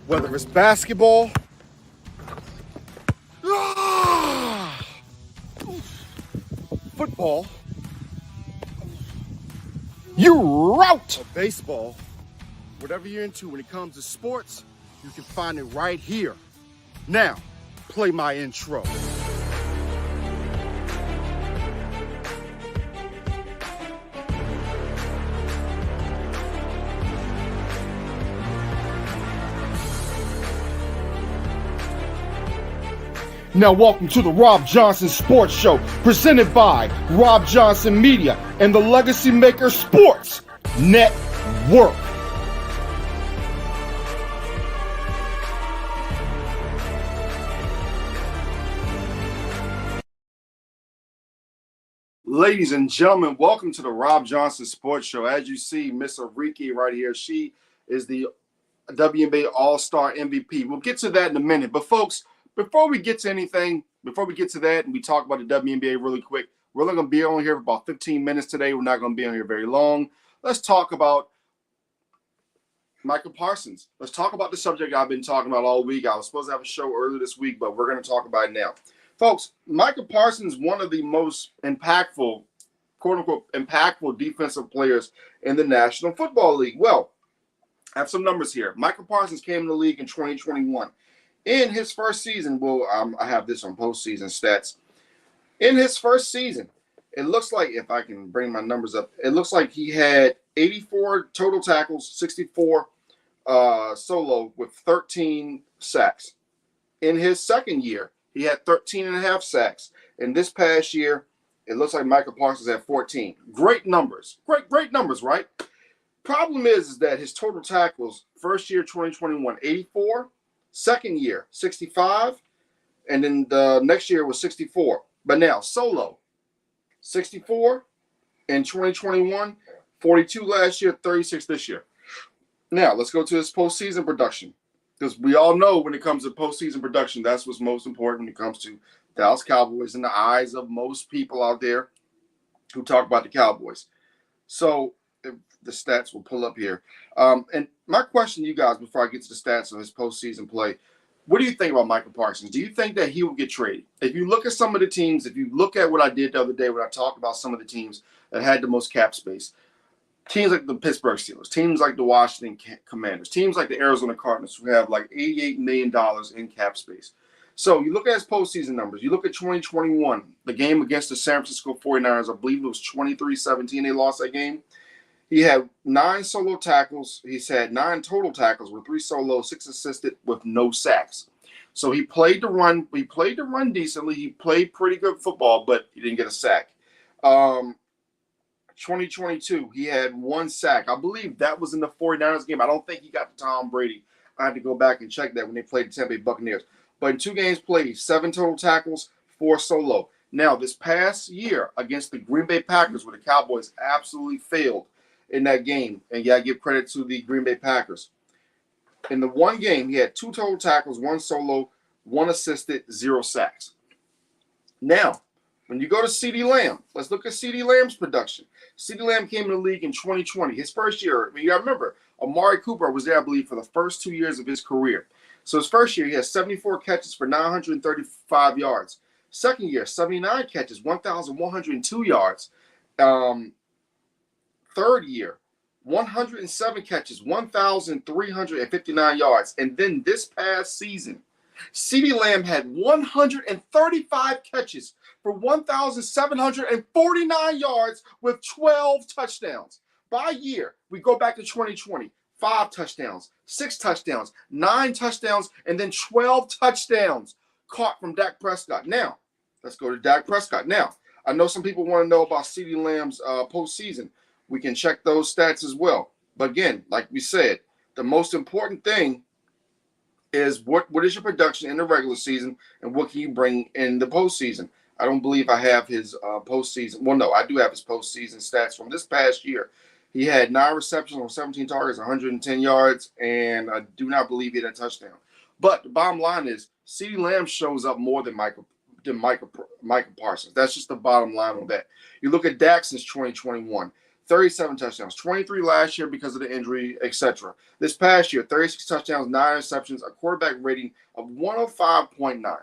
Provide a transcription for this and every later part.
Whether it's basketball, football, You route! or baseball, whatever you're into when it comes to sports, you can find it right here. Now, play my intro. Now welcome to the Rob Johnson Sports Show, presented by Rob Johnson Media and the Legacy Maker Sports Network. Ladies and gentlemen, welcome to the Rob Johnson Sports Show. As you see, Miss Ariki right here, she is the WNBA All-Star MVP. We'll get to that in a minute. But folks, before we get to that and we talk about the WNBA really quick, we're only going to be on here for about 15 minutes today. We're not going to be on here very long. Let's talk about Micah Parsons. Let's talk about the subject I've been talking about all week. I was supposed to have a show earlier this week, but we're going to talk about it now. Folks, Micah Parsons, one of the most impactful, quote-unquote, impactful defensive players in the National Football League. Well, I have some numbers here. Micah Parsons came in the league in 2021. In his first season, I have this on postseason stats. In his first season, it looks like, if I can bring my numbers up, it looks like he had 84 total tackles, 64 solo with 13 sacks. In his second year, he had 13 and a half sacks. And this past year, it looks like Micah Parsons had 14. Great numbers. Great numbers, right? Problem is that his total tackles, first year 2021, 84, second year 65, and then the next year was 64. But now solo, 64 in 2021, 42 last year, 36 this year. Now let's go to his postseason production, because we all know when it comes to postseason production, that's what's most important when it comes to Dallas Cowboys in the eyes of most people out there who talk about the Cowboys. So the stats will pull up here. And my question to you guys before I get to the stats of his postseason play, what do you think about Micah Parsons? Do you think that he will get traded? If you look at some of the teams, if you look at what I did the other day when I talked about some of the teams that had the most cap space, teams like the Pittsburgh Steelers, teams like the Washington Commanders, teams like the Arizona Cardinals who have like $88 million in cap space. So you look at his postseason numbers. You look at 2021, the game against the San Francisco 49ers, I believe it was 23-17 they lost that game. He had 9 solo tackles. He's had 9 total tackles with 3 solo, 6 assisted with no sacks. So he played the run. He played the run decently. He played pretty good football, but he didn't get a sack. 2022, he had 1 sack. I believe that was in the 49ers game. I don't think he got to Tom Brady. I had to go back and check that when they played the Tampa Bay Buccaneers. But in 2 games played, 7 total tackles, 4 solo. Now, this past year against the Green Bay Packers, where the Cowboys absolutely failed in that game, and I give credit to the Green Bay Packers. In the one game, he had 2 total tackles, 1 solo, 1 assisted, 0 sacks. Now, when you go to CeeDee Lamb, let's look at CeeDee Lamb's production. CeeDee Lamb came in the league in 2020. His first year, you got to remember, Amari Cooper was there, I believe, for the first 2 years of his career. So his first year, he had 74 catches for 935 yards. Second year, 79 catches, 1,102 yards. Third year, 107 catches, 1,359 yards. And then this past season, CeeDee Lamb had 135 catches for 1,749 yards with 12 touchdowns. By year, we go back to 2020, 5 touchdowns, 6 touchdowns, 9 touchdowns, and then 12 touchdowns caught from Dak Prescott. Now, let's go to Dak Prescott. Now, I know some people want to know about CeeDee Lamb's postseason. We can check those stats as well. But again, like we said, the most important thing is what is your production in the regular season and what can you bring in the postseason. I don't believe I have his postseason. Well, no, I do have his postseason stats from this past year. He had 9 receptions on 17 targets, 110 yards, and I do not believe he had a touchdown. But the bottom line is CeeDee Lamb shows up more than Micah Parsons. That's just the bottom line on that. You look at Dak since 2021. 37 touchdowns, 23 last year because of the injury, etc. This past year, 36 touchdowns, 9 interceptions, a quarterback rating of 105.9.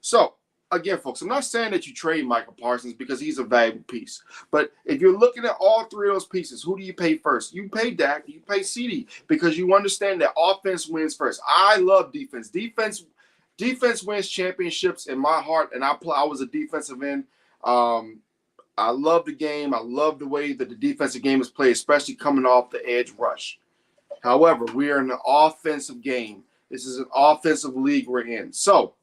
So, again, folks, I'm not saying that you trade Michael Parsons because he's a valuable piece. But if you're looking at all three of those pieces, who do you pay first? You pay Dak, you pay CD, because you understand that offense wins first. I love defense. Defense wins championships in my heart, and I was a defensive end. I love the game. I love the way that the defensive game is played, especially coming off the edge rush. However, we are in an offensive game. This is an offensive league we're in. So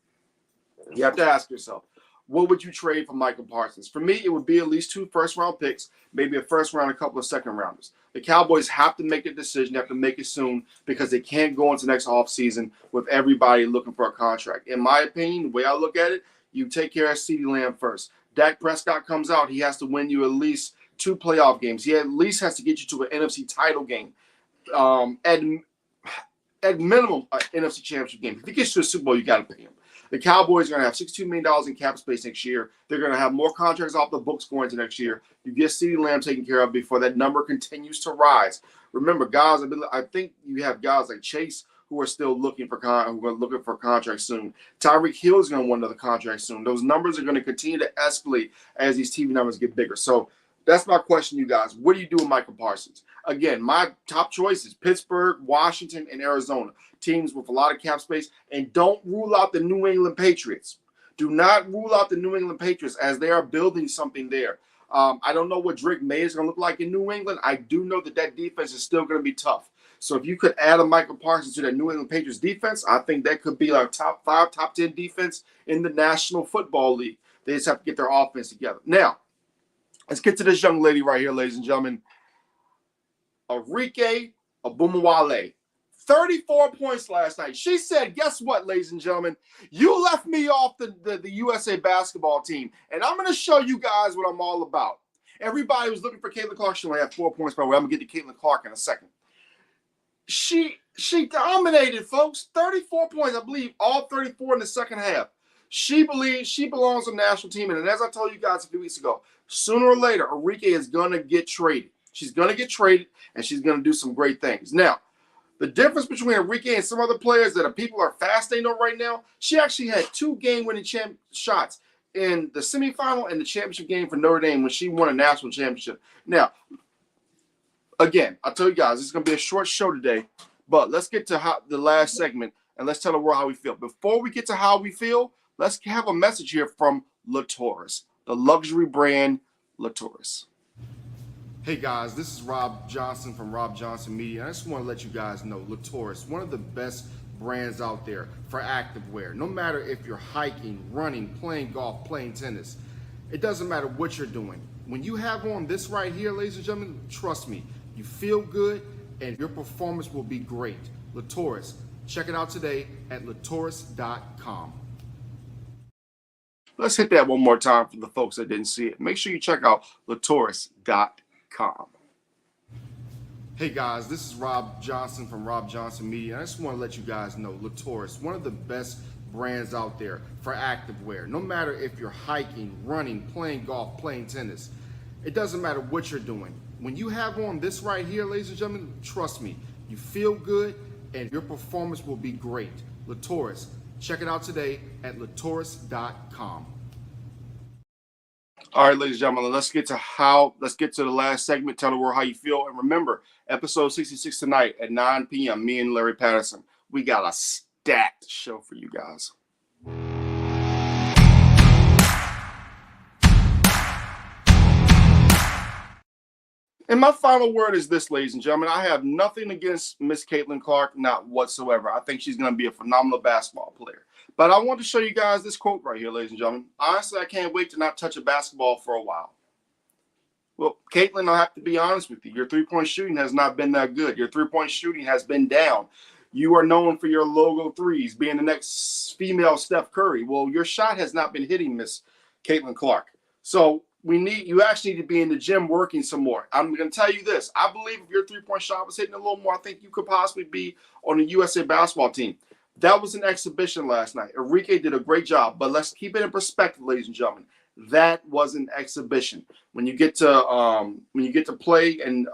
you have to ask yourself, what would you trade for Michael Parsons? For me, it would be at least 2 first-round picks, maybe a first round, a couple of second-rounders. The Cowboys have to make a decision, have to make it soon, because they can't go into next offseason with everybody looking for a contract. In my opinion, the way I look at it, you take care of CeeDee Lamb first. Dak Prescott comes out, he has to win you at least 2 playoff games. He at least has to get you to an NFC title game. At minimum, an NFC championship game. If he gets to a Super Bowl, you got to pay him. The Cowboys are going to have $62 million in cap space next year. They're going to have more contracts off the books going into next year. You get CeeDee Lamb taken care of before that number continues to rise. Remember, guys, I think you have guys like Chase who are still looking for contracts soon. Tyreek Hill is going to want another contract soon. Those numbers are going to continue to escalate as these TV numbers get bigger. So that's my question, you guys. What do you do with Michael Parsons? Again, my top choices: Pittsburgh, Washington, and Arizona. Teams with a lot of cap space. And don't rule out the New England Patriots. Do not rule out the New England Patriots, as they are building something there. I don't know what Drake May is going to look like in New England. I do know that defense is still going to be tough. So if you could add a Michael Parsons to that New England Patriots defense, I think that could be like top 5, top 10 defense in the National Football League. They just have to get their offense together. Now, let's get to this young lady right here, ladies and gentlemen. Arike Ogunbowale. 34 points last night. She said, guess what, ladies and gentlemen? You left me off the USA basketball team, and I'm going to show you guys what I'm all about. Everybody was looking for Caitlin Clark. She only had 4 points, by the way. I'm going to get to Caitlin Clark in a second. She dominated, folks. 34 points, I believe, all 34 in the second half. She believes she belongs on the national team, and as I told you guys a few weeks ago, sooner or later, Arike is going to get traded. She's going to get traded, and she's going to do some great things. Now, the difference between Arike and some other players that people are fascinated on right now, she actually had 2 game-winning shots in the semifinal and the championship game for Notre Dame when she won a national championship. Now, again, I told you guys, this is going to be a short show today, but let's get to the last segment, and let's tell the world how we feel. Before we get to how we feel, let's have a message here from Latourus, the luxury brand Latourus. Hey guys, this is Robb Johnson from Robb Johnson Media. I just want to let you guys know Latourus, one of the best brands out there for activewear. No matter if you're hiking, running, playing golf, playing tennis, it doesn't matter what you're doing. When you have on this right here, ladies and gentlemen, trust me, you feel good and your performance will be great. Latourus, check it out today at latourus.com. Let's hit that one more time for the folks that didn't see it. Make sure you check out latourus.com. Hey guys, this is Robb Johnson from Robb Johnson Media. I just want to let you guys know Latourus, one of the best brands out there for activewear. No matter if you're hiking, running, playing golf, playing tennis, it doesn't matter what you're doing. When you have on this right here, ladies and gentlemen, trust me, you feel good and your performance will be great. Latourus, check it out today at latourus.com. All right, ladies and gentlemen, let's get to the last segment. Tell the world how you feel. And remember, episode 66 tonight at 9 p.m., me and Larry Patterson. We got a stacked show for you guys. And my final word is this, ladies and gentlemen. I have nothing against Miss Caitlin Clark, not whatsoever. I think she's going to be a phenomenal basketball player. But I want to show you guys this quote right here, ladies and gentlemen. Honestly, I can't wait to not touch a basketball for a while. Well, Caitlin, I'll have to be honest with you. Your three-point shooting has not been that good. Your three-point shooting has been down. You are known for your logo threes, being the next female Steph Curry. Well, your shot has not been hitting, Miss Caitlin Clark. So you actually need to be in the gym working some more. I'm going to tell you this. I believe if your three-point shot was hitting a little more, I think you could possibly be on the USA basketball team. That was an exhibition last night. Arike did a great job, but let's keep it in perspective, ladies and gentlemen. That was an exhibition. When you get to play, and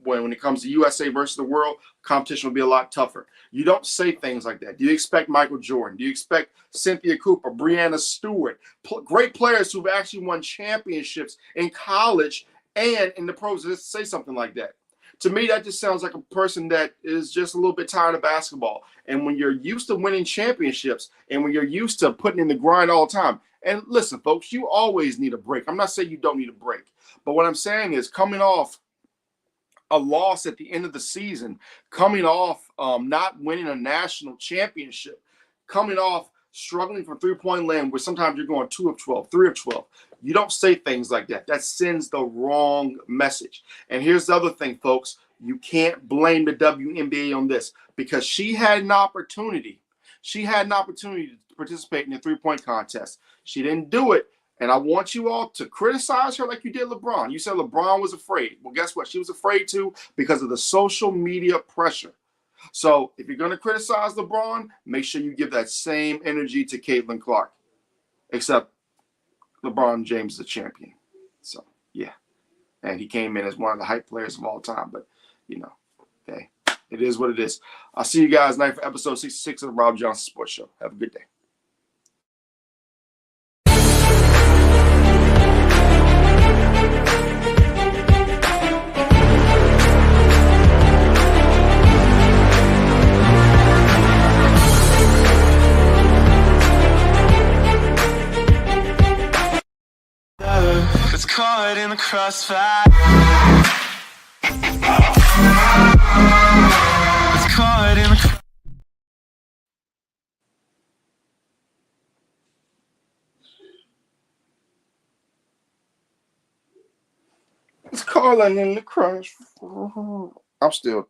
when it comes to USA versus the world, competition will be a lot tougher. You don't say things like that. Do you expect Michael Jordan? Do you expect Cynthia Cooper, Breanna Stewart, great players who've actually won championships in college and in the pros, to say something like that? To me, that just sounds like a person that is just a little bit tired of basketball. And when you're used to winning championships and when you're used to putting in the grind all the time, and listen, folks, you always need a break. I'm not saying you don't need a break. But what I'm saying is, coming off a loss at the end of the season, coming off not winning a national championship, coming off struggling from three-point land where sometimes you're going 2 of 12, 3 of 12. You don't say things like that. That sends the wrong message. And here's the other thing, folks. You can't blame the WNBA on this, because she had an opportunity. She had an opportunity to participate in the three-point contest. She didn't do it. And I want you all to criticize her like you did LeBron. You said LeBron was afraid. Well, guess what? She was afraid too, because of the social media pressure. So if you're going to criticize LeBron, make sure you give that same energy to Caitlin Clark. Except LeBron James is a champion. So, yeah. And he came in as one of the hype players of all time. But, hey, it is what it is. I'll see you guys tonight for episode 66 of the Robb Johnson Sports Show. Have a good day. It's caught in the crossfire. It's caught in the It's calling in the crush. I'm still